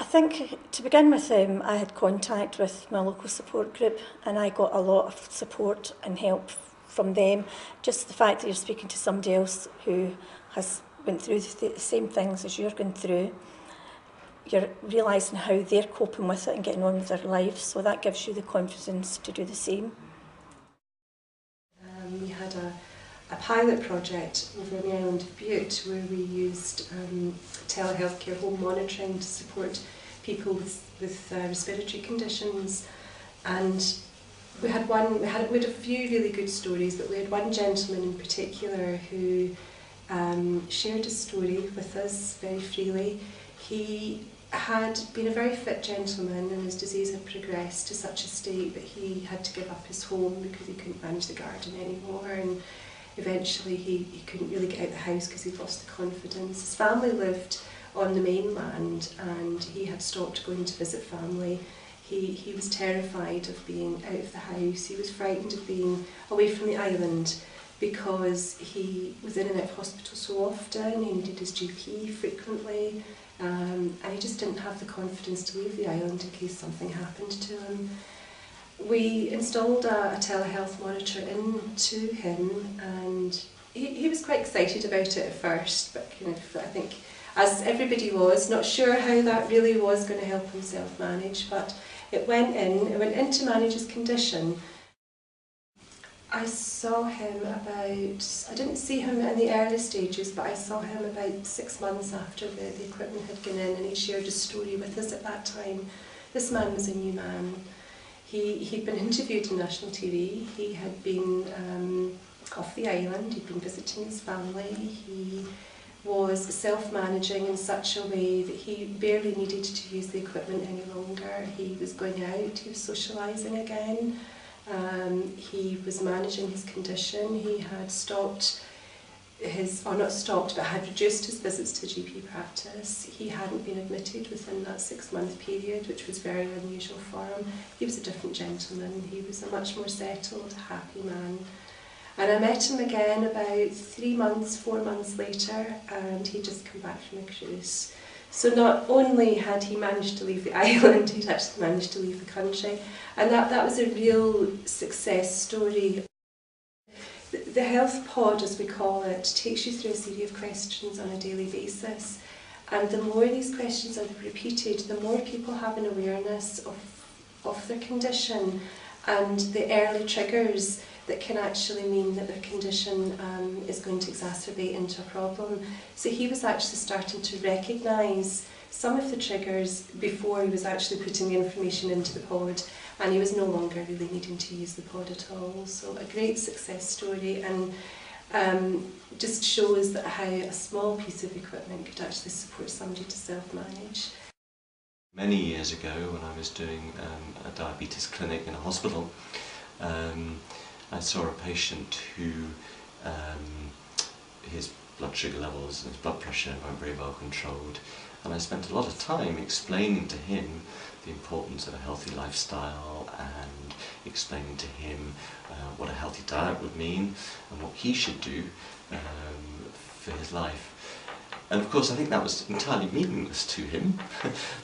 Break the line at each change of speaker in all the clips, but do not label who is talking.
think to begin with, I had contact with my local support group and I got a lot of support and help from them. Just the fact that you're speaking to somebody else who has went through the same things as you're going through, you're realising how they're coping with it and getting on with their lives, so that gives you the confidence to do the same.
We had a pilot project over on the island of Bute where we used telehealth care home monitoring to support people with respiratory conditions, and we had a few really good stories, but we had one gentleman in particular who shared a story with us very freely. He had been a very fit gentleman and his disease had progressed to such a state that he had to give up his home because he couldn't manage the garden anymore, and eventually he couldn't really get out the house because he'd lost the confidence. His family lived on the mainland and he had stopped going to visit family. He was terrified of being out of the house. He was frightened of being away from the island because he was in and out of hospital so often. He needed his GP frequently, and he just didn't have the confidence to leave the island in case something happened to him. We installed a telehealth monitor into him, and he was quite excited about it at first, but I think, as everybody was, not sure how that really was going to help him self-manage, but it went in to manage his condition. I saw him I didn't see him in the early stages, but I saw him about 6 months after the equipment had gone in, and he shared his story with us at that time. This man was a new man. He'd been interviewed on national TV. He had been off the island, he'd been visiting his family. He was self-managing in such a way that he barely needed to use the equipment any longer. He was going out, he was socialising again. He was managing his condition. He had had reduced his visits to GP practice. He hadn't been admitted within that 6-month period, which was very unusual for him. He was a different gentleman. He was a much more settled, happy man. And I met him again about 4 months later, and he'd just come back from a cruise. So not only had he managed to leave the island, he'd actually managed to leave the country. And that was a real success story. The health pod, as we call it, takes you through a series of questions on a daily basis. And the more these questions are repeated, the more people have an awareness of their condition and the early triggers that can actually mean that their condition is going to exacerbate into a problem. So he was actually starting to recognise some of the triggers before he was actually putting the information into the pod, and he was no longer really needing to use the pod at all. So a great success story, and just shows that how a small piece of equipment could actually support somebody to self-manage.
Many years ago, when I was doing a diabetes clinic in a hospital, I saw a patient who his blood sugar levels and his blood pressure weren't very well controlled, and I spent a lot of time explaining to him the importance of a healthy lifestyle and explaining to him what a healthy diet would mean and what he should do for his life. And of course I think that was entirely meaningless to him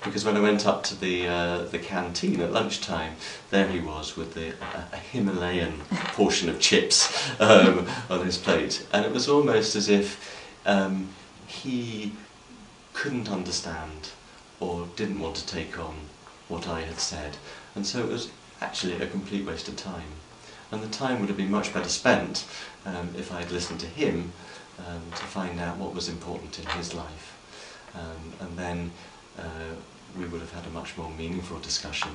because when I went up to the canteen at lunchtime, there he was with a Himalayan portion of chips on his plate, and it was almost as if he couldn't understand or didn't want to take on what I had said, and so it was actually a complete waste of time. And the time would have been much better spent if I had listened to him to find out what was important in his life, and then we would have had a much more meaningful discussion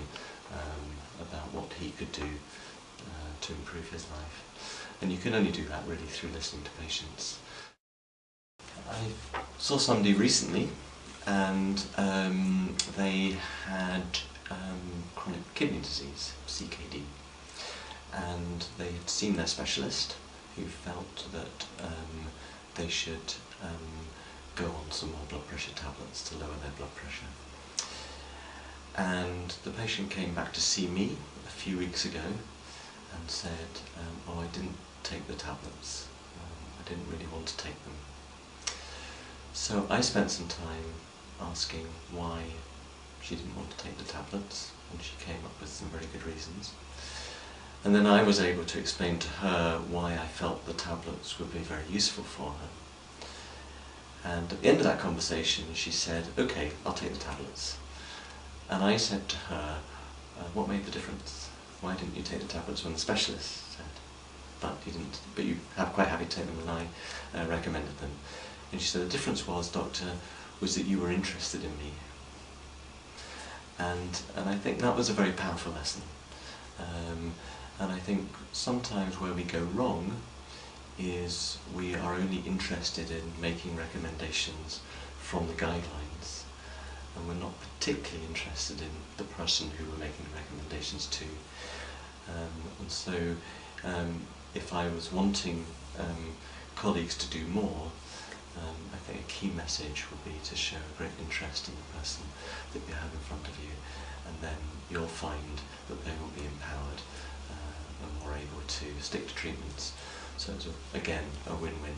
about what he could do to improve his life. And you can only do that really through listening to patients. I saw somebody recently, and they had chronic kidney disease, CKD, and they had seen their specialist, who felt that they should go on some more blood pressure tablets to lower their blood pressure. And the patient came back to see me a few weeks ago and said, oh, I didn't take the tablets, I didn't really want to take them. So I spent some time asking why she didn't want to take the tablets, and she came up with some very good reasons. And then I was able to explain to her why I felt the tablets would be very useful for her. And at the end of that conversation she said, "Okay, I'll take the tablets." And I said to her, "What made the difference? Why didn't you take the tablets when the specialist said? But you didn't. But you have quite happy to take them when I recommended them." And she said, "The difference was, Doctor, was that you were interested in me." And I think that was a very powerful lesson. And I think sometimes where we go wrong is we are only interested in making recommendations from the guidelines, and we're not particularly interested in the person who we're making the recommendations to. And so if I was wanting colleagues to do more, I think a key message would be to show a great interest in the person that you have in front of you, and then you'll find that they will be empowered and more able to stick to treatments. So it's, again, a win-win.